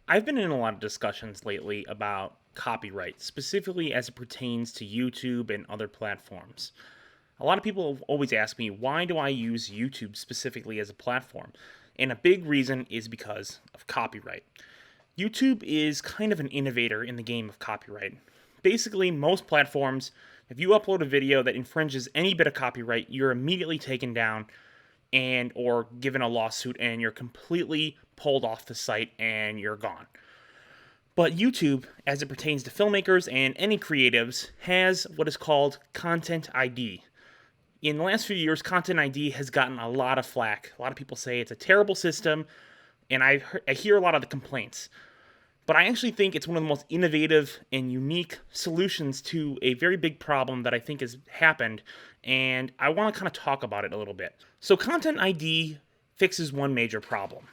I've been in a lot of discussions lately about copyright, specifically as it pertains to YouTube and other platforms. A lot of people have always asked me, why do I use YouTube specifically as a platform? And a big reason is because of copyright. YouTube is kind of an innovator in the game of copyright. Basically, most platforms, if you upload a video that infringes any bit of copyright, you're immediately taken down and or given a lawsuit and you're completely pulled off the site and you're gone. But YouTube, as it pertains to filmmakers and any creatives, has what is called Content ID. In the last few years, Content ID has gotten a lot of flack. A lot of people say it's a terrible system, and I hear a lot of the complaints. But I actually think it's one of the most innovative and unique solutions to a very big problem that I think has happened, and I want to kind of talk about it a little bit. So, Content ID fixes one major problem.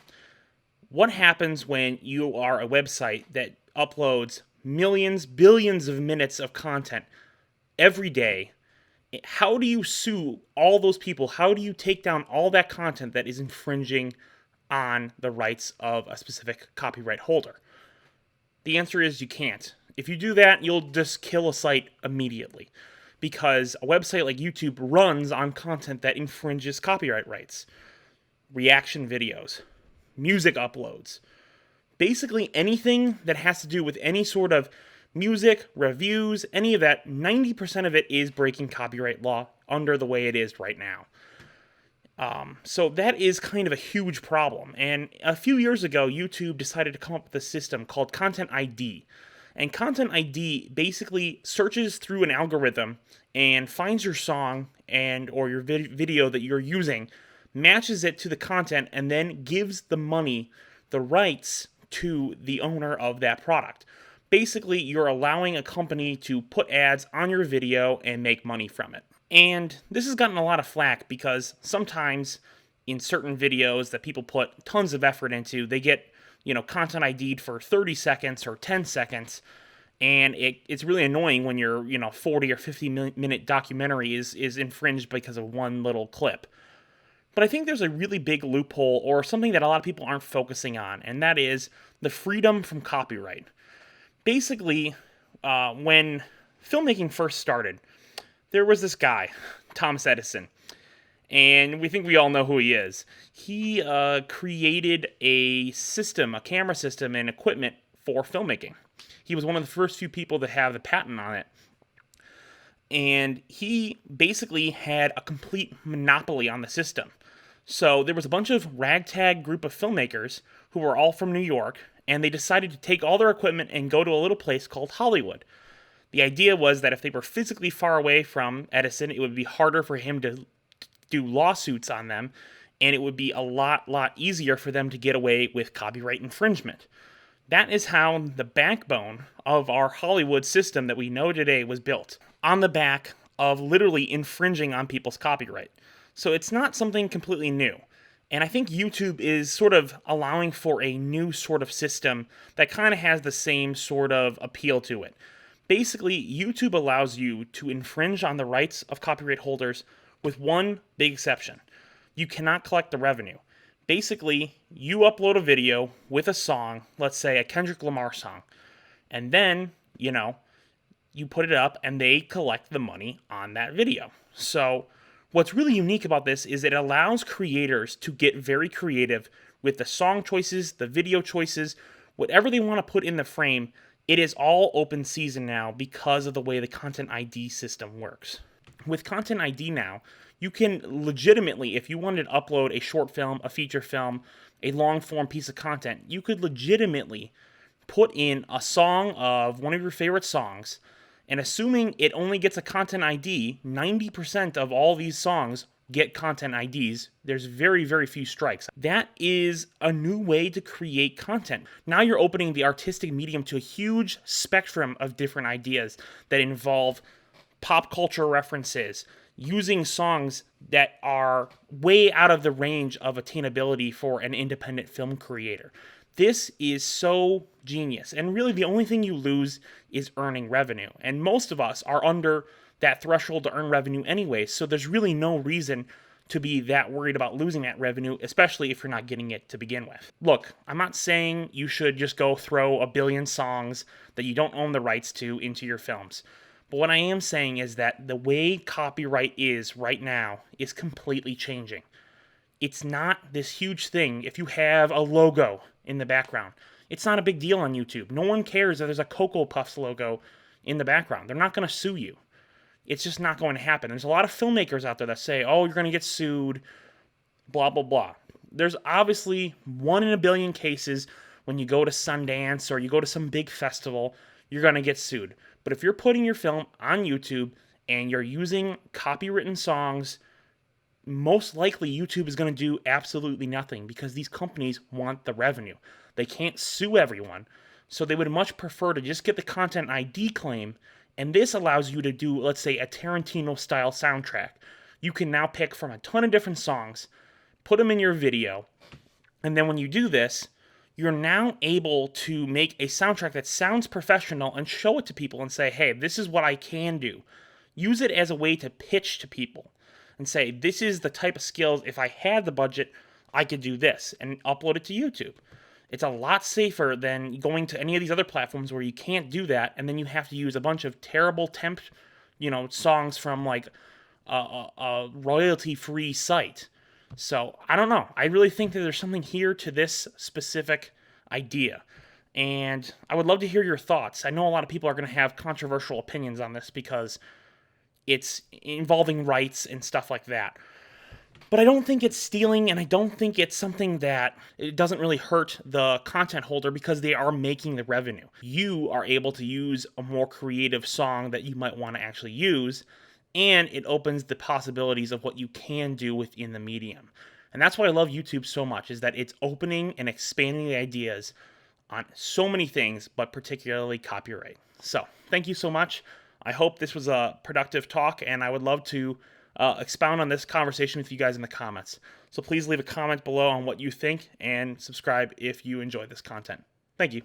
What happens when you are a website that uploads millions, billions of minutes of content every day? How do you sue all those people? How do you take down all that content that is infringing on the rights of a specific copyright holder? The answer is you can't. If you do that, you'll just kill a site immediately because a website like YouTube runs on content that infringes copyright rights. Reaction videos, music uploads, basically anything that has to do with any sort of music, reviews, any of that, 90% of it is breaking copyright law under the way it is right now. So that is kind of a huge problem. And a few years ago, YouTube decided to come up with a system called Content ID. And Content ID basically searches through an algorithm and finds your song and or your video that you're using, matches it to the content, and then gives the money, the rights to the owner of that product. Basically, you're allowing a company to put ads on your video and make money from it. And this has gotten a lot of flack because sometimes in certain videos that people put tons of effort into, they get, content ID'd for 30 seconds or 10 seconds. And it's really annoying when your, 40 or 50-minute documentary is infringed because of one little clip. But I think there's a really big loophole or something that a lot of people aren't focusing on, and that is the freedom from copyright. Basically, when filmmaking first started, there was this guy, Thomas Edison, and we think we all know who he is. He created a system, a camera system, and equipment for filmmaking. He was one of the first few people to have the patent on it. And he basically had a complete monopoly on the system. So there was a bunch of ragtag group of filmmakers who were all from New York, and they decided to take all their equipment and go to a little place called Hollywood. The idea was that if they were physically far away from Edison, it would be harder for him to do lawsuits on them, and it would be a lot easier for them to get away with copyright infringement. That is how the backbone of our Hollywood system that we know today was built, on the back of literally infringing on people's copyright. So it's not something completely new. And I think YouTube is sort of allowing for a new sort of system that kind of has the same sort of appeal to it. Basically, YouTube allows you to infringe on the rights of copyright holders with one big exception. You cannot collect the revenue. Basically, you upload a video with a song, let's say a Kendrick Lamar song, and then, you put it up and they collect the money on that video. So, what's really unique about this is it allows creators to get very creative with the song choices, the video choices, whatever they want to put in the frame. It is all open season now because of the way the Content ID system works. With Content ID now, you can legitimately, if you wanted to upload a short film, a feature film, a long form piece of content, you could legitimately put in a song of one of your favorite songs, and assuming it only gets a Content ID, 90% of all these songs get Content IDs. There's very, very few strikes. That is a new way to create content. Now you're opening the artistic medium to a huge spectrum of different ideas that involve pop culture references, using songs that are way out of the range of attainability for an independent film creator. This is so genius. And really, the only thing you lose is earning revenue. And most of us are under that threshold to earn revenue anyway, so there's really no reason to be that worried about losing that revenue, especially if you're not getting it to begin with. Look, I'm not saying you should just go throw a billion songs that you don't own the rights to into your films. But what I am saying is that the way copyright is right now is completely changing. It's not this huge thing if you have a logo in the background. It's not a big deal on YouTube. No one cares if there's a Cocoa Puffs logo in the background. They're not going to sue you. It's just not going to happen. There's a lot of filmmakers out there that say, oh, you're going to get sued, blah, blah, blah. There's obviously 1 in a billion cases when you go to Sundance or you go to some big festival, you're going to get sued. But if you're putting your film on YouTube and you're using copywritten songs, most likely YouTube is going to do absolutely nothing because these companies want the revenue. They can't sue everyone, so they would much prefer to just get the content ID claim, and this allows you to do, let's say, a Tarantino-style soundtrack. You can now pick from a ton of different songs, put them in your video, and then when you do this, you're now able to make a soundtrack that sounds professional and show it to people and say, hey, this is what I can do. Use it as a way to pitch to people and say, this is the type of skills, if I had the budget, I could do this, and upload it to YouTube. It's a lot safer than going to any of these other platforms where you can't do that, and then you have to use a bunch of terrible temp, songs from like a royalty-free site. So I don't know. I really think that there's something here to this specific idea, and I would love to hear your thoughts. I know a lot of people are going to have controversial opinions on this because it's involving rights and stuff like that. But I don't think it's stealing, and I don't think it's something that it doesn't really hurt the content holder because they are making the revenue. You are able to use a more creative song that you might want to actually use, and it opens the possibilities of what you can do within the medium. And that's why I love YouTube so much, is that it's opening and expanding the ideas on so many things, but particularly copyright. So, thank you so much. I hope this was a productive talk, and I would love to expound on this conversation with you guys in the comments. So please leave a comment below on what you think, and subscribe if you enjoyed this content. Thank you.